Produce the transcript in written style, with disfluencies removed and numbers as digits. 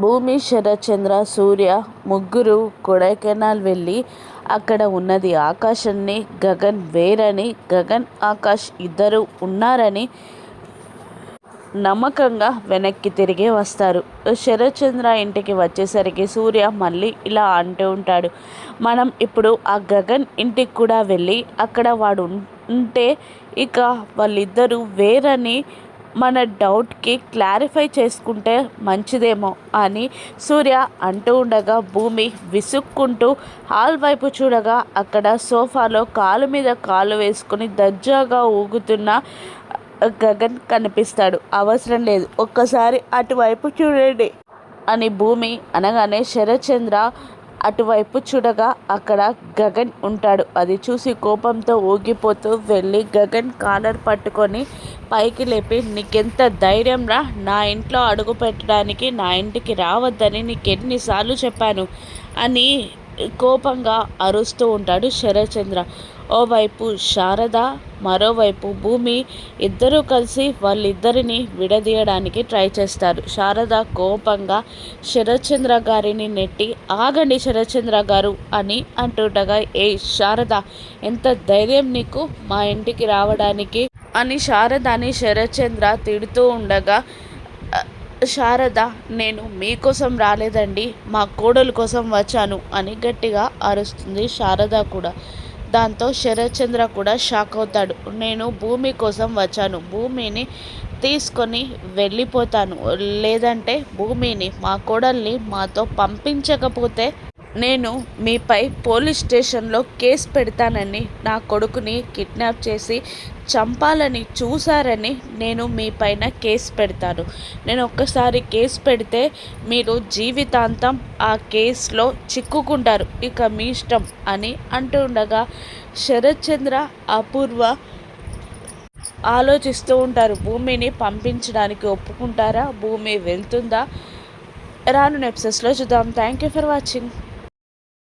భూమి, శరత్చంద్ర, సూర్య ముగ్గురు కొడైకెనాల్ వెళ్ళి అక్కడ ఉన్నది ఆకాశాన్ని, గగన్ వేరని, గగన్ ఆకాష్ ఇద్దరు ఉన్నారని నమ్మకంగా వెనక్కి తిరిగి వస్తారు. శరత్చంద్ర ఇంటికి వచ్చేసరికి సూర్య మళ్ళీ ఇలా అంటూ ఉంటాడు, మనం ఇప్పుడు ఆ గగన్ ఇంటికి కూడా వెళ్ళి అక్కడ వాడు ఉంటే ఇక వాళ్ళిద్దరూ వేరని మన డౌట్కి క్లారిఫై చేసుకుంటే మంచిదేమో అని సూర్య అంటూ ఉండగా భూమి విసుక్కుంటూ హాల్ వైపు చూడగా అక్కడ సోఫాలో కాలు మీద కాలు వేసుకుని దర్జాగా ఊగుతున్న గగన్ కనిపిస్తాడు. అవసరం లేదు, ఒక్కసారి అటువైపు చూడండి అని భూమి అనగానే శరత్చంద్ర అటువైపు చూడగా అక్కడ గగన్ ఉంటాడు. అది చూసి కోపంతో ఊగిపోతూ వెళ్ళి గగన్ కాలర్ పట్టుకొని పైకి లేపి, నీకెంత ధైర్యం రా నా ఇంట్లో అడుగు పెట్టడానికి, నా ఇంటికి రావద్దని నీకెన్నిసార్లు చెప్పాను అని కోపంగా అరుస్తూ ఉంటాడు శరత్చంద్ర. ఓవైపు శారద, మరోవైపు భూమి ఇద్దరూ కలిసి వాళ్ళిద్దరిని విడదీయడానికి ట్రై చేస్తారు. శారద కోపంగా శరత్చంద్ర గారిని నెట్టి, ఆగండి శరత్చంద్ర గారు అని అంటుండగా, ఏ శారద, ఎంత ధైర్యం నీకు మా ఇంటికి రావడానికి అని శారదని శరత్చంద్ర తిడుతూ ఉండగా, శారద, నేను మీకోసం రాలేదండి, మా కోడలు కోసం వచ్చాను అని గట్టిగా అరుస్తుంది శారద కూడా. దాంతో శరత్చంద్ర కూడా షాక్ అవుతాడు. నేను భూమి కోసం వచ్చాను, భూమిని తీసుకొని వెళ్ళిపోతాను, లేదంటే భూమిని మా కోడల్ని మాతో పంపించకపోతే నేను మీపై పోలీస్ స్టేషన్లో కేసు పెడతానని, నా కొడుకుని కిడ్నాప్ చేసి చంపాలని చూశారని నేను మీ పైన కేసు పెడతాను. నేను ఒక్కసారి కేసు పెడితే మీరు జీవితాంతం ఆ కేసులో చిక్కుకుంటారు, ఇక మీ ఇష్టం అని అంటూ ఉండగా శరత్చంద్ర, అపూర్వ ఆలోచిస్తూ ఉంటారు. భూమిని పంపించడానికి ఒప్పుకుంటారా, భూమి వెళ్తుందా? రాను ఎపిసోడ్స్లో చూద్దాం. Thank you for watching.